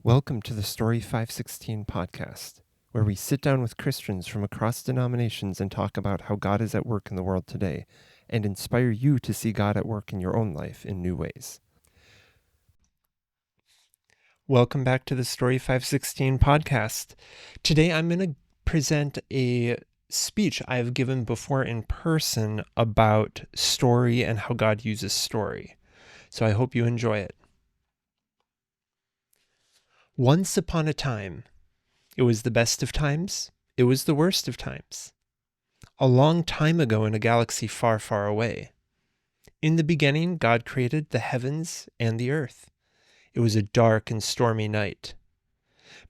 Welcome to the Story 516 podcast, where we sit down with Christians from across denominations and talk about how God is at work in the world today and inspire you to see God at work in your own life in new ways. Welcome back to the Story 516 podcast. Today I'm going to present a speech I've given before in person about story and how God uses story. So I hope you enjoy it. Once upon a time, it was the best of times, it was the worst of times. A long time ago in a galaxy far, far away. In the beginning, God created the heavens and the earth. It was a dark and stormy night.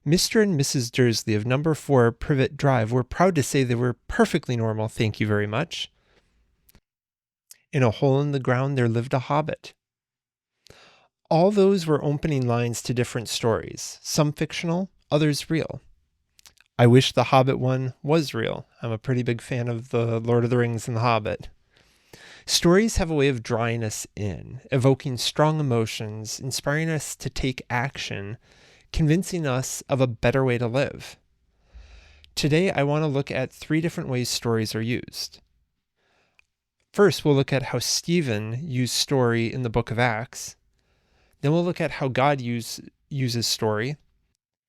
Mr. and Mrs. Dursley of number 4 Privet Drive were proud to say they were perfectly normal, thank you very much. In a hole in the ground there lived a hobbit. All those were opening lines to different stories, some fictional, others real. I wish the Hobbit one was real. I'm a pretty big fan of the Lord of the Rings and the Hobbit. Stories have a way of drawing us in, evoking strong emotions, inspiring us to take action, convincing us of a better way to live. Today, I want to look at 3 different ways stories are used. First, we'll look at how Stephen used story in the book of Acts. Then we'll look at how God uses story.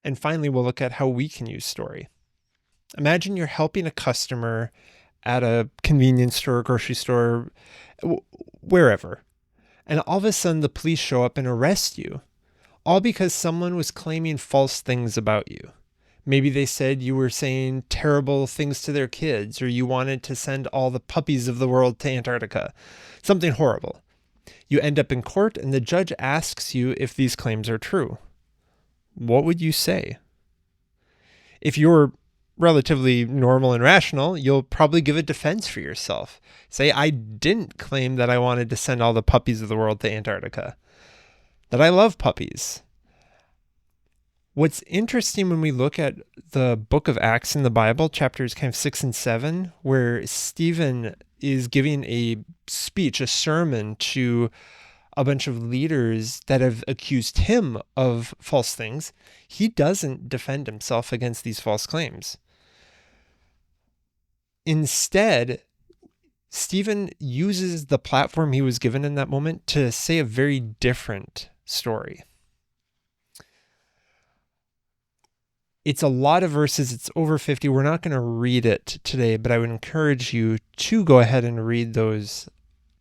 And finally, we'll look at how we can use story. Imagine you're helping a customer at a convenience store, grocery store, wherever. And all of a sudden, the police show up and arrest you, all because someone was claiming false things about you. Maybe they said you were saying terrible things to their kids, or you wanted to send all the puppies of the world to Antarctica. Something horrible. You end up in court and the judge asks you if these claims are true. What would you say? If you're relatively normal and rational, you'll probably give a defense for yourself. Say, I didn't claim that I wanted to send all the puppies of the world to Antarctica. That I love puppies. What's interesting when we look at the book of Acts in the Bible, chapters 6 and 7, where Stephen is giving a speech, a sermon to a bunch of leaders that have accused him of false things, he doesn't defend himself against these false claims. Instead, Stephen uses the platform he was given in that moment to say a very different story. It's a lot of verses. It's over 50. We're not going to read it today, but I would encourage you to go ahead and read those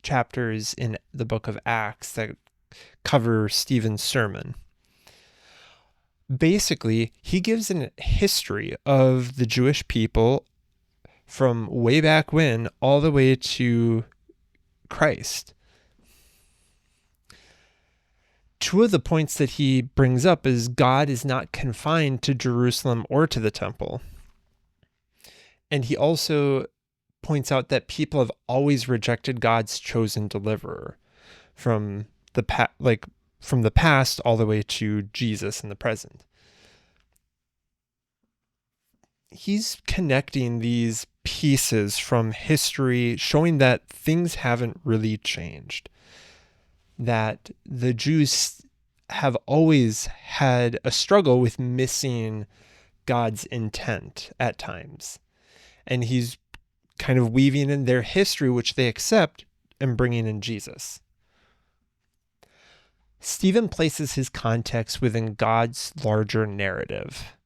chapters in the book of Acts that cover Stephen's sermon. Basically, he gives a history of the Jewish people from way back when all the way to Christ. 2 of the points that he brings up is God is not confined to Jerusalem or to the temple. And he also points out that people have always rejected God's chosen deliverer from the past all the way to Jesus in the present. He's connecting these pieces from history, showing that things haven't really changed. That the Jews have always had a struggle with missing God's intent at times. And he's kind of weaving in their history, which they accept, and bringing in Jesus. Stephen places his context within God's larger narrative.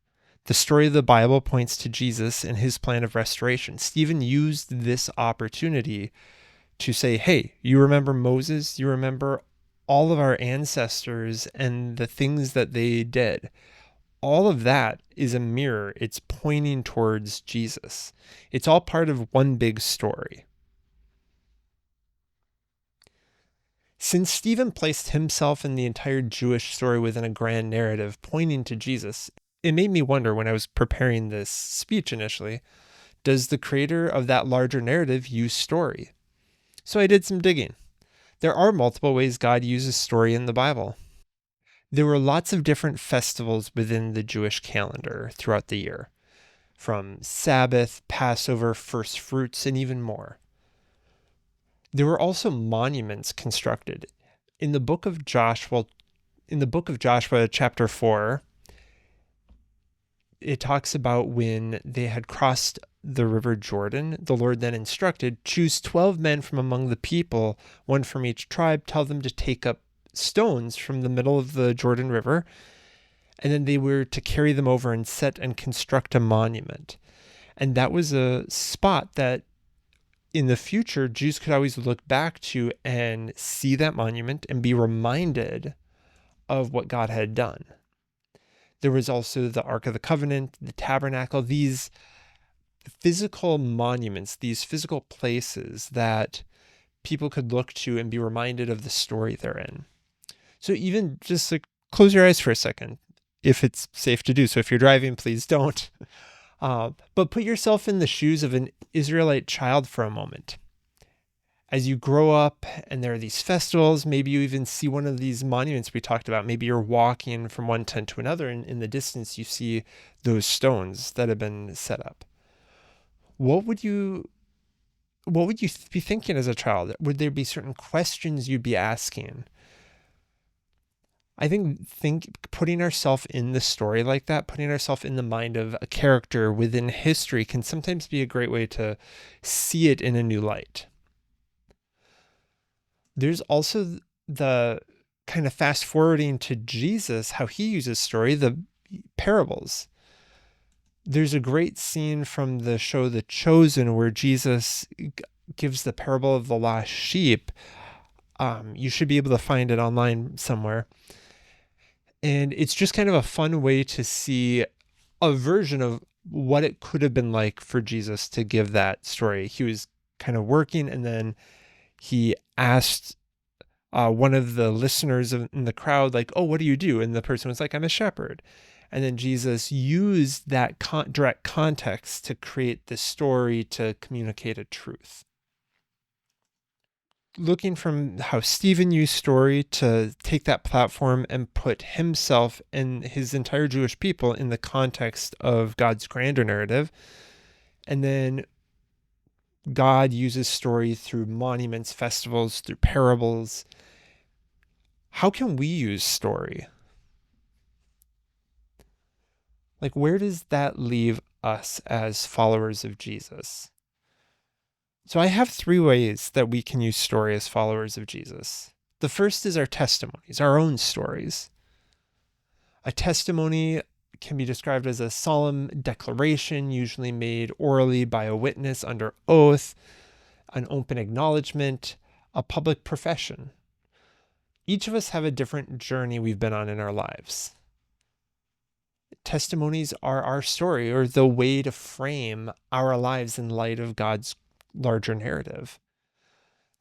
The story of the Bible points to Jesus and his plan of restoration. Stephen used this opportunity to say, hey, you remember Moses? You remember all of our ancestors and the things that they did? All of that is a mirror. It's pointing towards Jesus. It's all part of one big story. Since Stephen placed himself and the entire Jewish story within a grand narrative pointing to Jesus, it made me wonder when I was preparing this speech initially, does the creator of that larger narrative use story? So I did some digging. There are multiple ways God uses story in the Bible. There were lots of different festivals within the Jewish calendar throughout the year, from Sabbath, Passover, first fruits, and even more. There were also monuments constructed. In the book of Joshua chapter 4, it talks about when they had crossed the river Jordan, the Lord then instructed, choose 12 men from among the people, one from each tribe, tell them to take up stones from the middle of the Jordan River, and then they were to carry them over and set and construct a monument. And that was a spot that in the future, Jews could always look back to and see that monument and be reminded of what God had done. There was also the Ark of the Covenant, the tabernacle, these physical monuments, these physical places that people could look to and be reminded of the story they're in. So even just like close your eyes for a second, if it's safe to do so. If you're driving, please don't. But put yourself in the shoes of an Israelite child for a moment. As you grow up and there are these festivals, maybe you even see one of these monuments we talked about. Maybe you're walking from one tent to another, and in the distance you see those stones that have been set up. What would you be thinking as a child? Would there be certain questions you'd be asking? I think putting ourselves in the story like that, putting ourselves in the mind of a character within history can sometimes be a great way to see it in a new light. There's also the kind of fast forwarding to Jesus, how he uses story, the parables. There's a great scene from the show The Chosen where Jesus gives the parable of the lost sheep. You should be able to find it online somewhere. And it's just kind of a fun way to see a version of what it could have been like for Jesus to give that story. He was kind of working, and then he asked one of the listeners in the crowd, like, oh, what do you do? And the person was like, I'm a shepherd. And then Jesus used that direct context to create this story to communicate a truth. Looking from how Stephen used story to take that platform and put himself and his entire Jewish people in the context of God's grander narrative. And then God uses story through monuments, festivals, through parables. How can we use story? Like, where does that leave us as followers of Jesus? So I have 3 ways that we can use story as followers of Jesus. The first is our testimonies, our own stories. A testimony can be described as a solemn declaration, usually made orally by a witness under oath, an open acknowledgement, a public profession. Each of us have a different journey we've been on in our lives. Testimonies are our story, or the way to frame our lives in light of God's larger narrative.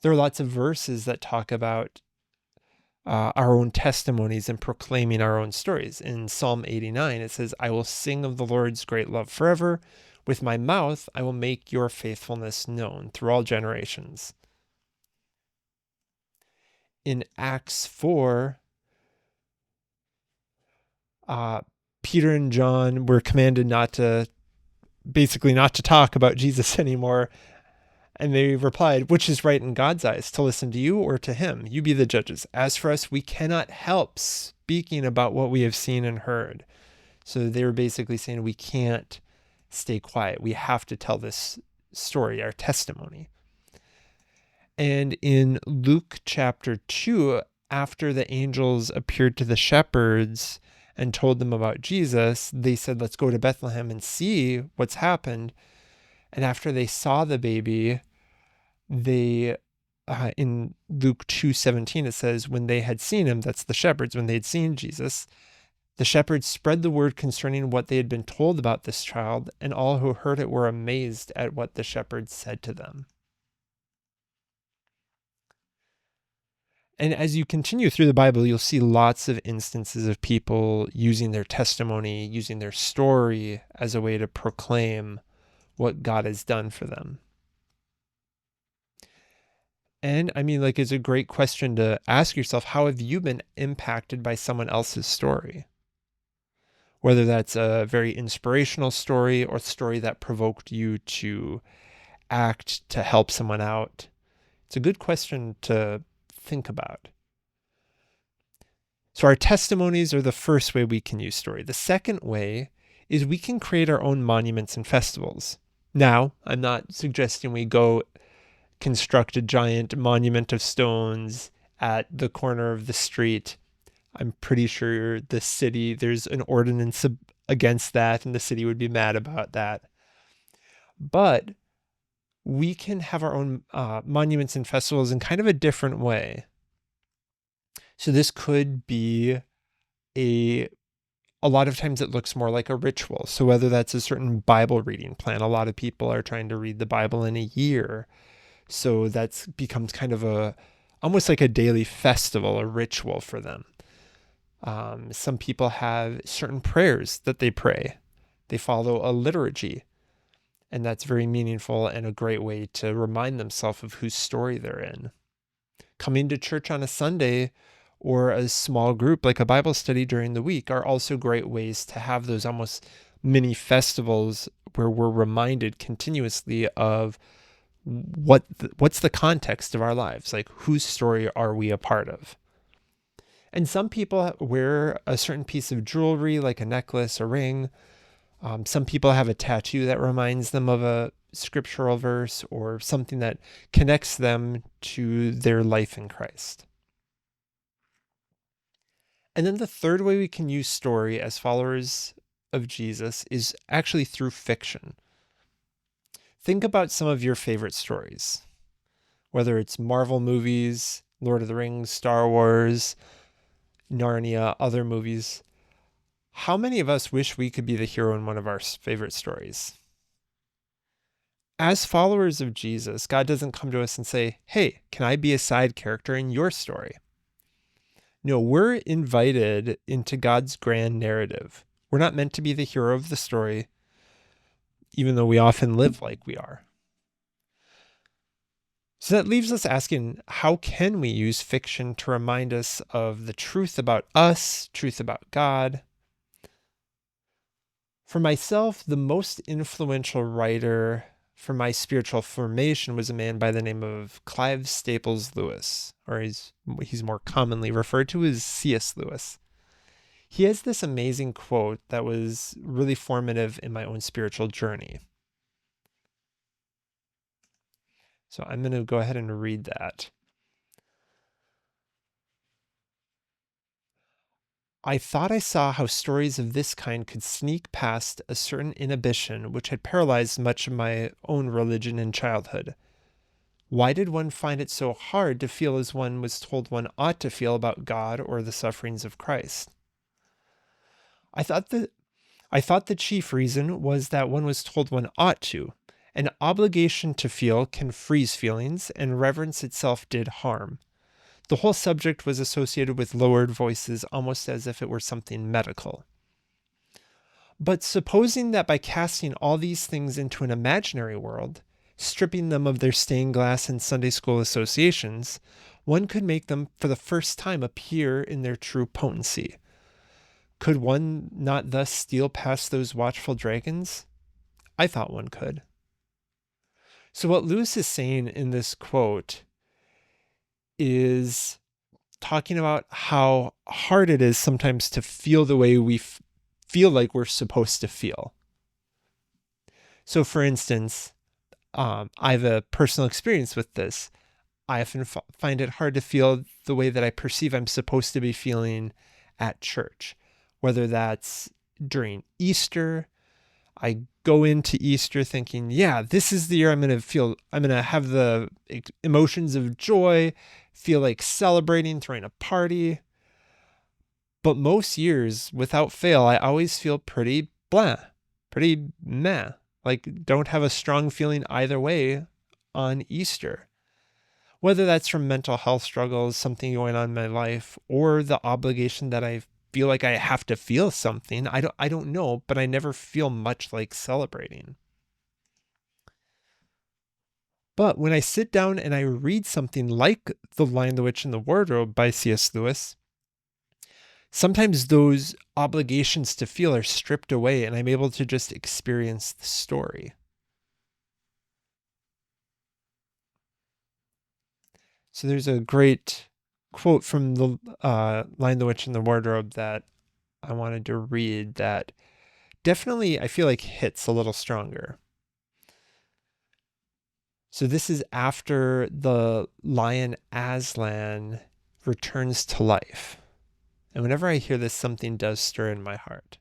There are lots of verses that talk about our own testimonies and proclaiming our own stories. In Psalm 89, it says, I will sing of the Lord's great love forever. With my mouth, I will make your faithfulness known through all generations. In Acts 4, Peter and John were commanded not to talk about Jesus anymore. And they replied, which is right in God's eyes, to listen to you or to him? You be the judges. As for us, we cannot help speaking about what we have seen and heard. So they were basically saying we can't stay quiet. We have to tell this story, our testimony. And in Luke chapter 2, after the angels appeared to the shepherds and told them about Jesus, they said, let's go to Bethlehem and see what's happened. And after they saw the baby, they, in Luke 2:17, it says, when they had seen him, that's the shepherds, when they had seen Jesus, the shepherds spread the word concerning what they had been told about this child, and all who heard it were amazed at what the shepherds said to them. And as you continue through the Bible, you'll see lots of instances of people using their testimony, using their story as a way to proclaim what God has done for them. And I mean, like, it's a great question to ask yourself, how have you been impacted by someone else's story? Whether that's a very inspirational story or a story that provoked you to act to help someone out. It's a good question to think about. So our testimonies are the first way we can use story. The second way is we can create our own monuments and festivals. Now, I'm not suggesting we go construct a giant monument of stones at the corner of the street. I'm pretty sure there's an ordinance against that, and the city would be mad about that. But we can have our own monuments and festivals in kind of a different way. So this could be a lot of times it looks more like a ritual. So whether that's a certain Bible reading plan, a lot of people are trying to read the Bible in a year. So that's becomes kind of almost like a daily festival, a ritual for them. Some people have certain prayers that they pray. They follow a liturgy, and that's very meaningful and a great way to remind themselves of whose story they're in. Coming to church on a Sunday or a small group like a Bible study during the week are also great ways to have those almost mini festivals where we're reminded continuously of what's the context of our lives, like whose story are we a part of. And some people wear a certain piece of jewelry like a necklace, a ring. Some people have a tattoo that reminds them of a scriptural verse or something that connects them to their life in Christ. And then the third way we can use story as followers of Jesus is actually through fiction. Think about some of your favorite stories, whether it's Marvel movies, Lord of the Rings, Star Wars, Narnia, other movies. How many of us wish we could be the hero in one of our favorite stories? As followers of Jesus, God doesn't come to us and say, hey, can I be a side character in your story? No, we're invited into God's grand narrative. We're not meant to be the hero of the story, even though we often live like we are. So that leaves us asking, how can we use fiction to remind us of the truth about us, truth about God? For myself, the most influential writer for my spiritual formation was a man by the name of Clive Staples Lewis, or he's more commonly referred to as C.S. Lewis. He has this amazing quote that was really formative in my own spiritual journey. So I'm going to go ahead and read that. I thought I saw how stories of this kind could sneak past a certain inhibition which had paralyzed much of my own religion in childhood. Why did one find it so hard to feel as one was told one ought to feel about God or the sufferings of Christ? I thought the chief reason was that one was told one ought to. An obligation to feel can freeze feelings, and reverence itself did harm. The whole subject was associated with lowered voices, almost as if it were something medical. But supposing that by casting all these things into an imaginary world, stripping them of their stained glass and Sunday school associations, one could make them for the first time appear in their true potency. Could one not thus steal past those watchful dragons? I thought one could. So what Lewis is saying in this quote is talking about how hard it is sometimes to feel the way we feel like we're supposed to feel. So for instance, I have a personal experience with this. I often find it hard to feel the way that I perceive I'm supposed to be feeling at church, whether that's during Easter. I go into Easter thinking, yeah, this is the year I'm going to have the emotions of joy, feel like celebrating, throwing a party. But most years, without fail, I always feel pretty blah, pretty meh, like don't have a strong feeling either way on Easter. Whether that's from mental health struggles, something going on in my life, or the obligation that I feel like I have to feel something. I don't know, but I never feel much like celebrating. But when I sit down and I read something like The Lion, the Witch, and the Wardrobe by C.S. Lewis, sometimes those obligations to feel are stripped away and I'm able to just experience the story. So there's a great quote from The Lion, the Witch, and the Wardrobe that I wanted to read that definitely, I feel like, hits a little stronger. So this is after the lion Aslan returns to life. And whenever I hear this, something does stir in my heart.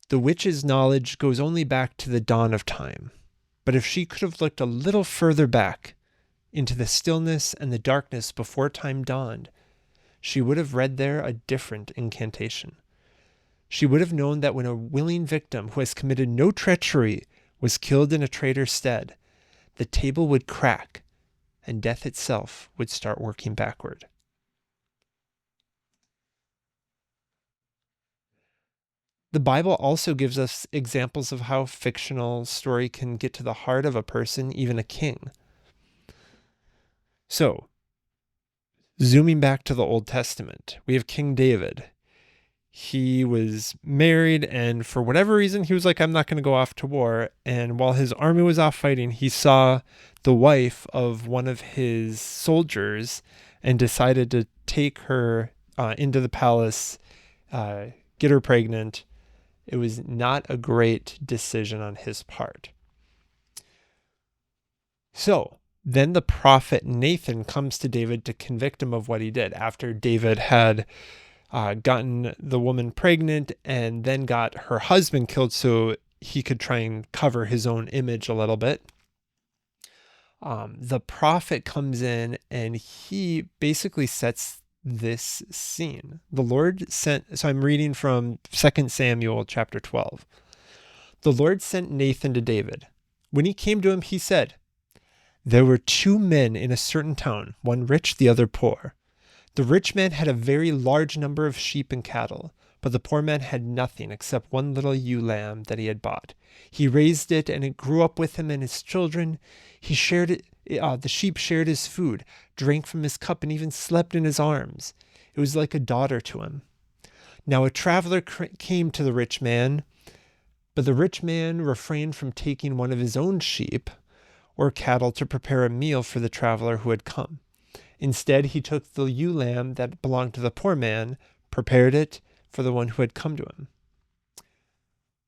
The witch's knowledge goes only back to the dawn of time. But if she could have looked a little further back into the stillness and the darkness before time dawned, she would have read there a different incantation. She would have known that when a willing victim who has committed no treachery was killed in a traitor's stead, the table would crack and death itself would start working backward. The Bible also gives us examples of how fictional story can get to the heart of a person, even a king. So, zooming back to the Old Testament, we have King David. He was married, and for whatever reason, he was like, I'm not going to go off to war. And while his army was off fighting, he saw the wife of one of his soldiers and decided to take her into the palace, get her pregnant. It was not a great decision on his part. So then the prophet Nathan comes to David to convict him of what he did after David had gotten the woman pregnant and then got her husband killed so he could try and cover his own image a little bit. The prophet comes in and he basically sets this scene. The Lord sent, so I'm reading from 2 Samuel chapter 12. The Lord sent Nathan to David. When he came to him, he said, there were two men in a certain town, one rich, the other poor. The rich man had a very large number of sheep and cattle, but the poor man had nothing except one little ewe lamb that he had bought. He raised it, and it grew up with him and his children. He shared it. The sheep shared his food, drank from his cup, and even slept in his arms. It was like a daughter to him. Now a traveler came to the rich man, but the rich man refrained from taking one of his own sheep or cattle to prepare a meal for the traveler who had come. Instead, he took the ewe lamb that belonged to the poor man, prepared it for the one who had come to him.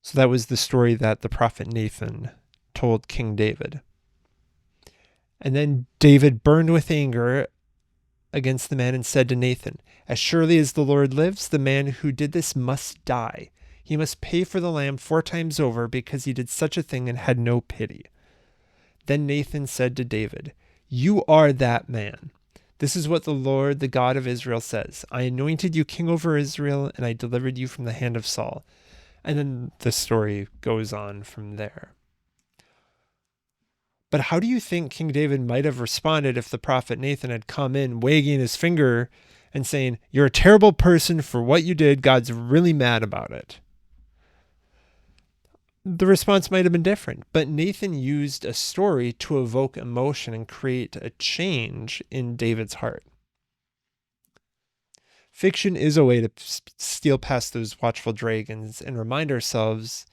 So that was the story that the prophet Nathan told King David. And then David burned with anger against the man and said to Nathan, as surely as the Lord lives, the man who did this must die. He must pay for the lamb 4 times over because he did such a thing and had no pity. Then Nathan said to David, you are that man. This is what the Lord, the God of Israel, says. I anointed you king over Israel, and I delivered you from the hand of Saul. And then the story goes on from there. But how do you think King David might have responded if the prophet Nathan had come in wagging his finger and saying, you're a terrible person for what you did, God's really mad about it? The response might have been different, but Nathan used a story to evoke emotion and create a change in David's heart. Fiction is a way to steal past those watchful dragons and remind ourselves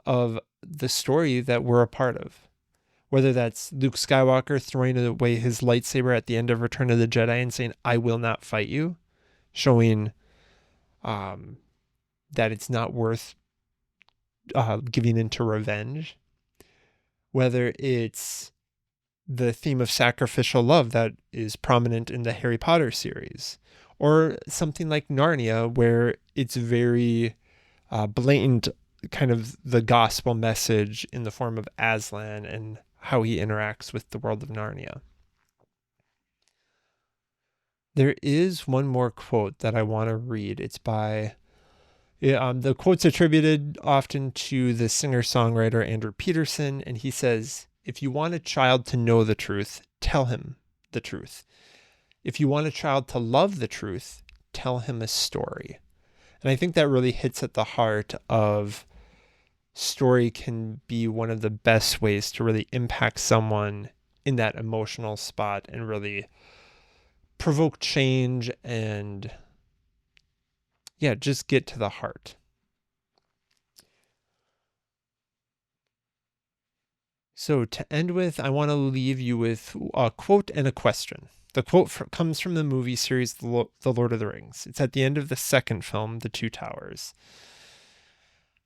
of the story that we're a part of. Whether that's Luke Skywalker throwing away his lightsaber at the end of Return of the Jedi and saying, I will not fight you, showing that it's not worth giving into revenge. Whether it's the theme of sacrificial love that is prominent in the Harry Potter series, or something like Narnia, where it's very blatant, kind of the gospel message in the form of Aslan and how he interacts with the world of Narnia. There is one more quote that I want to read. It's by the quote's attributed often to the singer-songwriter Andrew Peterson, and he says, if you want a child to know the truth, tell him the truth. If you want a child to love the truth, tell him a story. And I think that really hits at the heart of story can be one of the best ways to really impact someone in that emotional spot and really provoke change and just get to the heart. So to end with, I want to leave you with a quote and a question. The quote comes from the movie series The Lord of the Rings. It's at the end of the second film, The Two Towers.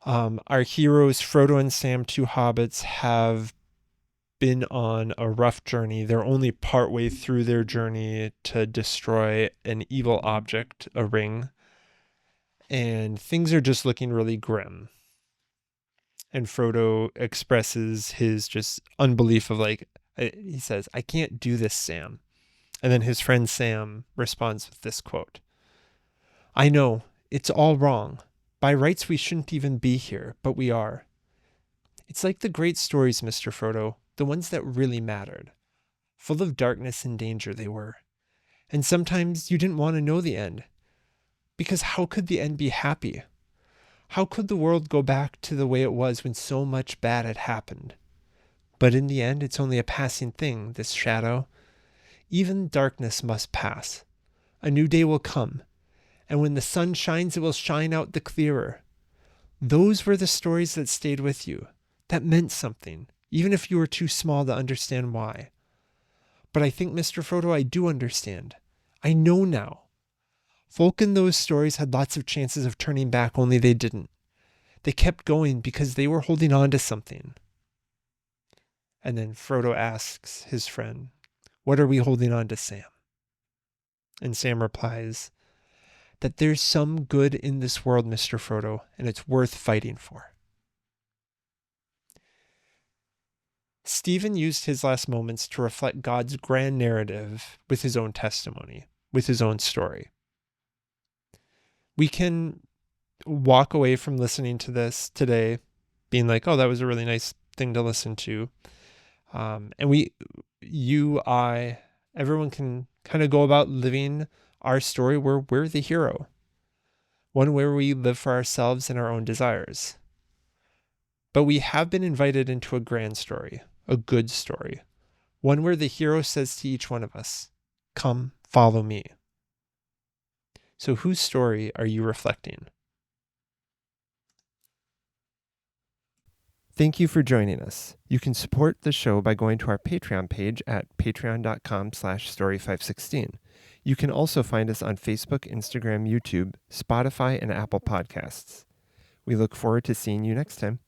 Our heroes, Frodo and Sam, two hobbits, have been on a rough journey. They're only partway through their journey to destroy an evil object, a ring, and things are just looking really grim. And Frodo expresses his just unbelief of he says, "I can't do this, Sam." And then his friend Sam responds with this quote: "I know, it's all wrong. By rights, we shouldn't even be here, but we are. It's like the great stories, Mr. Frodo, the ones that really mattered. Full of darkness and danger they were. And sometimes you didn't want to know the end. Because how could the end be happy? How could the world go back to the way it was when so much bad had happened? But in the end, it's only a passing thing, this shadow. Even darkness must pass. A new day will come, and when the sun shines, it will shine out the clearer. Those were the stories that stayed with you, that meant something, even if you were too small to understand why. But I think, Mr. Frodo, I do understand. I know now. Folk in those stories had lots of chances of turning back, only they didn't. They kept going because they were holding on to something." And then Frodo asks his friend, "What are we holding on to, Sam?" And Sam replies, "That there's some good in this world, Mr. Frodo, and it's worth fighting for." Stephen used his last moments to reflect God's grand narrative with his own testimony, with his own story. We can walk away from listening to this today being like, "Oh, that was a really nice thing to listen to." And everyone can kind of go about living our story where we're the hero. One where we live for ourselves and our own desires. But we have been invited into a grand story, a good story. One where the hero says to each one of us, "Come, follow me." So whose story are you reflecting? Thank you for joining us. You can support the show by going to our Patreon page at patreon.com/story516. You can also find us on Facebook, Instagram, YouTube, Spotify, and Apple Podcasts. We look forward to seeing you next time.